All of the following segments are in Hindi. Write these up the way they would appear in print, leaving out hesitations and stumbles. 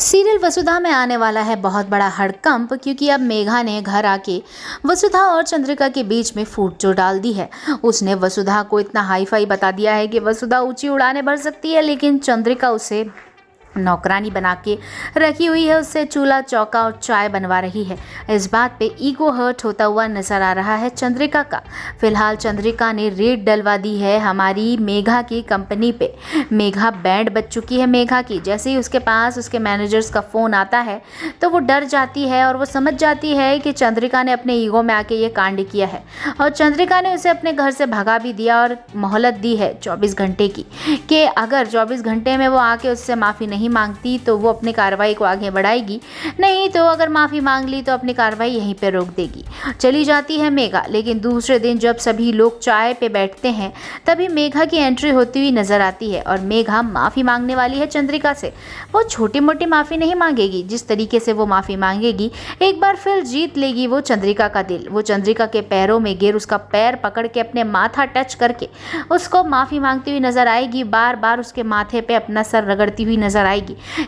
सीरियल वसुधा में आने वाला है बहुत बड़ा हड़कंप, क्योंकि अब मेघा ने घर आके वसुधा और चंद्रिका के बीच में फूट जो डाल दी है। उसने वसुधा को इतना हाई फाई बता दिया है कि वसुधा ऊंची उड़ानें भर सकती है, लेकिन चंद्रिका उसे नौकरानी बना के रखी हुई है, उससे चूल्हा चौका और चाय बनवा रही है। इस बात पे ईगो हर्ट होता हुआ नजर आ रहा है चंद्रिका का। फिलहाल चंद्रिका ने रेड डलवा दी है हमारी मेघा की कंपनी पे। मेघा बैंड बज चुकी है मेघा की। जैसे ही उसके पास उसके मैनेजर्स का फ़ोन आता है तो वो डर जाती है और वो समझ जाती है कि चंद्रिका ने अपने ईगो में आके ये कांड किया है, और चंद्रिका ने उसे अपने घर से भगा भी दिया और मोहलत दी है 24 घंटे की, कि अगर 24 घंटे में वो आके उससे माफ़ी नहीं मांगती तो वो अपनी कार्रवाई को आगे बढ़ाएगी, नहीं तो अगर माफ़ी मांग ली तो अपनी कार्रवाई यहीं पे रोक देगी। चली जाती है मेघा। लेकिन दूसरे दिन जब सभी लोग चाय पे बैठते हैं तभी मेघा की एंट्री होती हुई नजर आती है, और मेघा माफ़ी मांगने वाली है चंद्रिका से। वो छोटी मोटी माफ़ी नहीं मांगेगी, जिस तरीके से वो माफ़ी मांगेगी एक बार फिर जीत लेगी वो चंद्रिका का दिल। वो चंद्रिका के पैरों में गिर उसका पैर पकड़ के अपने माथा टच करके उसको माफ़ी मांगती हुई नजर आएगी, बार बार उसके माथे पे अपना सर रगड़ती हुई नजर आएगी।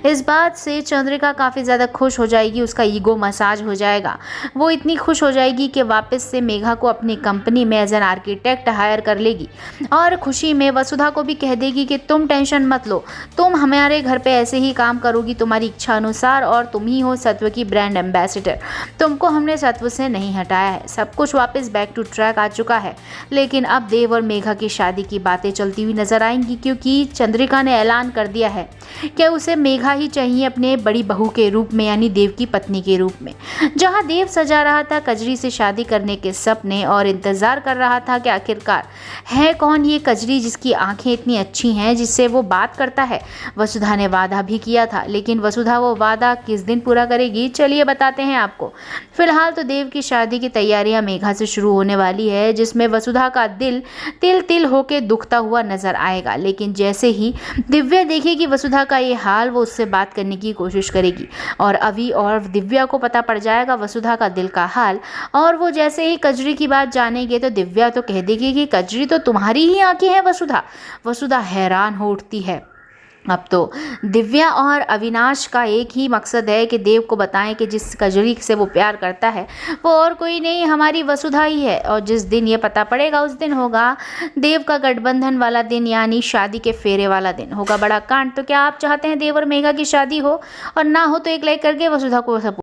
इस बात से चंद्रिका काफ़ी ज़्यादा खुश हो जाएगी, उसका ईगो मसाज हो जाएगा। वो इतनी खुश हो जाएगी कि वापस से मेघा को अपनी कंपनी में एज एन आर्किटेक्ट हायर कर लेगी, और खुशी में वसुधा को भी कह देगी कि तुम टेंशन मत लो, तुम हमारे घर पे ऐसे ही काम करोगी तुम्हारी इच्छा अनुसार, और तुम ही हो सत्व की ब्रांड एम्बेसडर। तुमको हमने सत्व से नहीं हटाया है, सब कुछ वापस बैक टू ट्रैक आ चुका है। लेकिन अब देव और मेघा की शादी की बातें चलती हुई नजर आएंगी, क्योंकि चंद्रिका ने ऐलान कर दिया है कि उसे मेघा ही चाहिए अपने बड़ी बहू के रूप में, यानी देव की पत्नी के रूप में। जहां देव सजा रहा था कजरी से शादी करने के सपने और इंतजार कर रहा था कि आखिरकार है कौन ये कजरी जिसकी आंखें इतनी अच्छी हैं, जिससे वो बात करता है। वसुधा ने वादा भी किया था, लेकिन वसुधा वो वादा किस दिन पूरा करेगी, चलिए बताते हैं आपको। फिलहाल तो देव की शादी की तैयारियां मेघा से शुरू होने वाली है, जिसमें वसुधा का दिल तिल तिल होके दुखता हुआ नजर आएगा। लेकिन जैसे ही दिव्या देखेगी वसुधा का ये हाल, वो उससे बात करने की कोशिश करेगी, और अभी और दिव्या को पता पड़ जाएगा वसुधा का दिल का हाल। और वो जैसे ही कजरी की बात जानेंगे तो दिव्या तो कह देगी कि कजरी तो तुम्हारी ही आंखें हैं वसुधा। वसुधा हैरान हो उठती है। अब तो दिव्या और अविनाश का एक ही मकसद है कि देव को बताएं कि जिस कजरी से वो प्यार करता है वो और कोई नहीं, हमारी वसुधा ही है। और जिस दिन ये पता पड़ेगा उस दिन होगा देव का गठबंधन वाला दिन, यानी शादी के फेरे वाला दिन। होगा बड़ा कांड। तो क्या आप चाहते हैं देव और मेघा की शादी हो, और ना हो तो एक लाइक करके वसुधा को सपोर्ट